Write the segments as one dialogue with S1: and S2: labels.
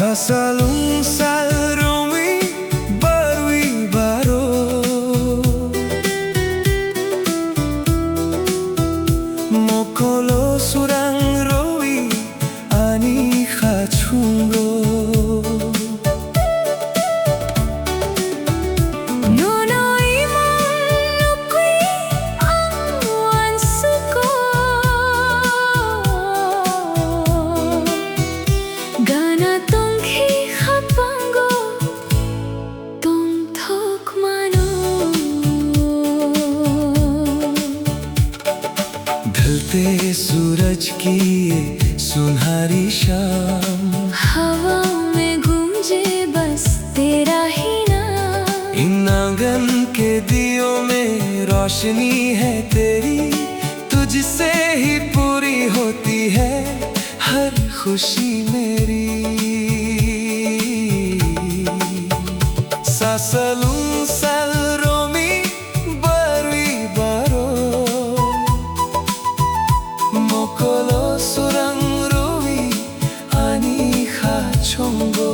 S1: Sasalung-salrumi barwi-baro Mokolo surang-rowi ani khachungo ढलते सूरज की ये सुनहरी शाम
S2: हवा में गूंजे बस तेरा ही नाम।
S1: इन आंगन के दियों में रोशनी है तेरी, तुझसे ही पूरी होती है हर खुशी मेरी। Sasalung-salrumi barwi-baro Mokolo surang-rowi ani khachungo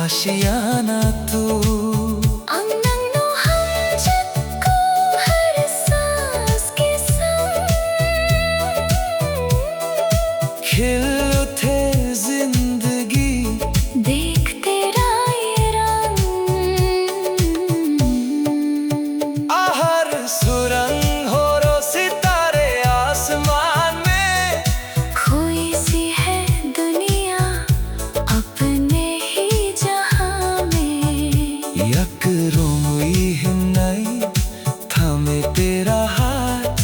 S1: आशियाना तू
S2: अंगनों हम जगको हर सांस के संग
S1: खिल उठे जिंदगी
S2: देख तेरा ये रंग।
S1: आहर सुरंग हो रो सितारे आसमान में,
S2: खोई सी है दुनिया अपने
S1: यक रोई है नई थामे तेरा हाथ,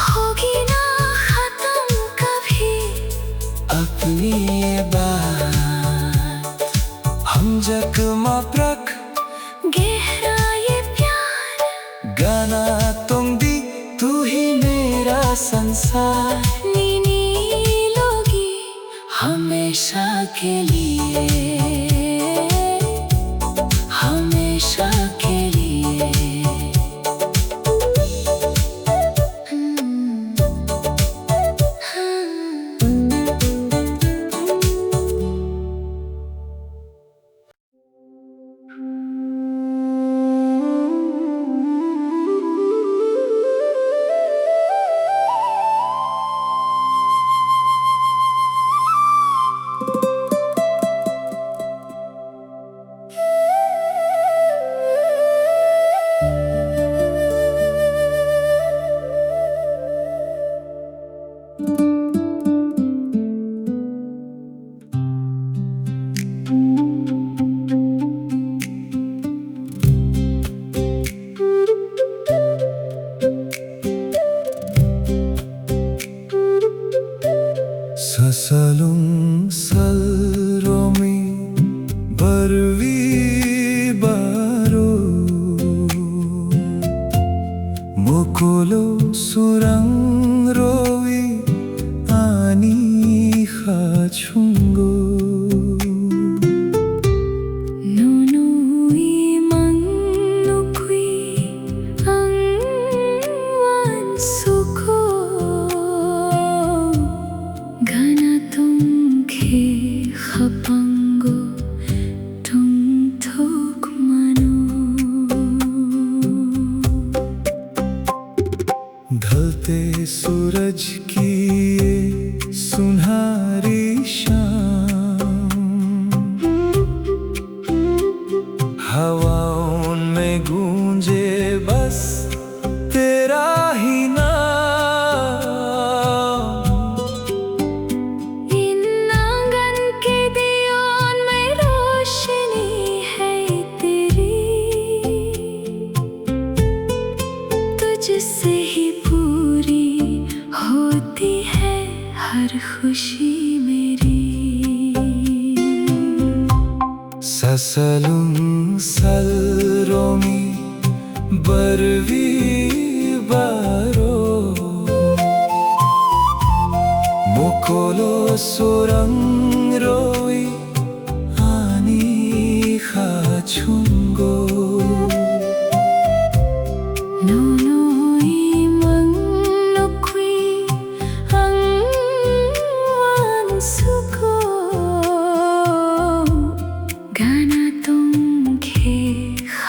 S2: होगी ना खत्म कभी
S1: अपनी ये बात। हम जख्मा प्रक
S2: गहरा ये प्यार,
S1: गाना तुम दी तू ही मेरा संसार।
S2: नीनी लोगी हमेशा के लिए, हमेशा के लिए।
S1: salromi barvi baro mokolo surang roi ani khachungo
S2: Hapango tung thok mano
S1: ढलते सूरज की ये सुनहरी शाम हवाओं में गूंजे बस तेरा ही नाम
S2: जिससे ही पूरी होती है हर खुशी मेरी
S1: Sasalum salromi barvi baro mokolo surang roi ani khachungo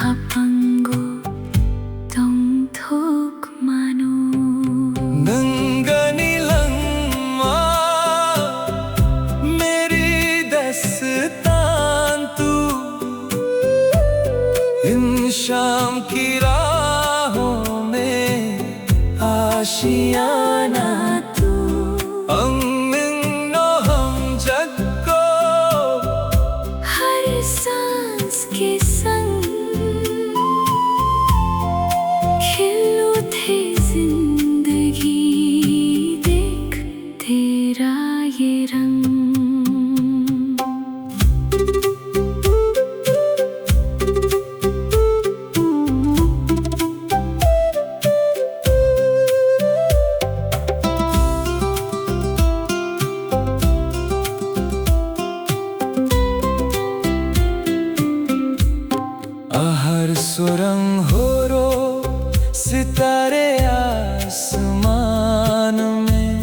S2: Hapango tung thok mano
S1: नंगनीलम मेरी दस्तान तू इन शाम की राहों में आशियाना
S2: तू
S1: अंगनो हम जग को
S2: हर सांस के संग खिल उठे जिंदगी देख तेरा ये रंग हर सुरंग हो रो सितारे आसमान में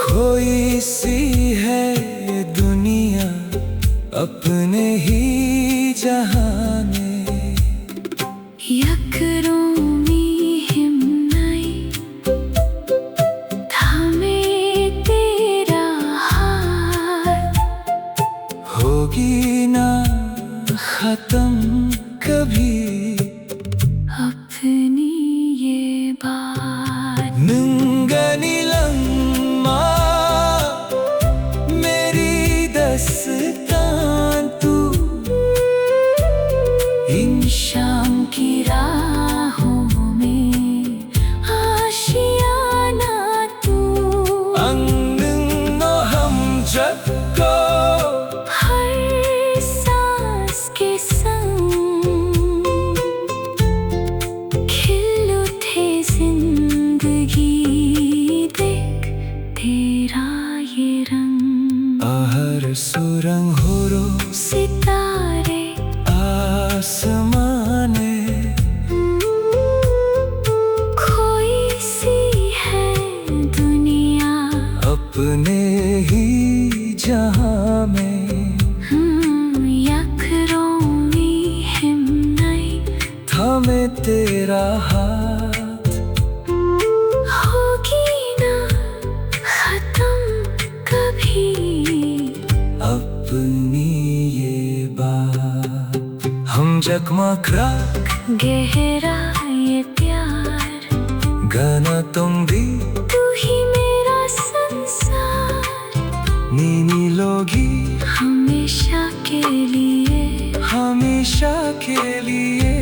S2: खोई सी है दुनिया अपने ही जहां में यकरोमी हिमनाई थामे तेरा हाथ
S1: होगी ना खत्म कभी
S2: अपनी ये बात
S1: नंगनीलम मेरी दस्तान तू
S2: इन शाम की राहों में आशियाना तू
S1: अंगनो हम जग को
S2: हर सांस के संग खिल उठे जिंदगी देख तेरा ये रंग
S1: हर सुरंग हो रो
S2: सितारे
S1: आसमाने
S2: खोई सी है दुनिया
S1: अपने ही जहां में
S2: यकरोमी हिमनाई
S1: थामे तेरा हाथ
S2: होगी ना खत्म कभी
S1: अपनी ये बात हम जगमग राख
S2: गहरा ये प्यार
S1: गाना तुम भी
S2: तू ही मेरा संसार
S1: नीनी लोगी
S2: हमेशा के लिए
S1: हमेशा के लिए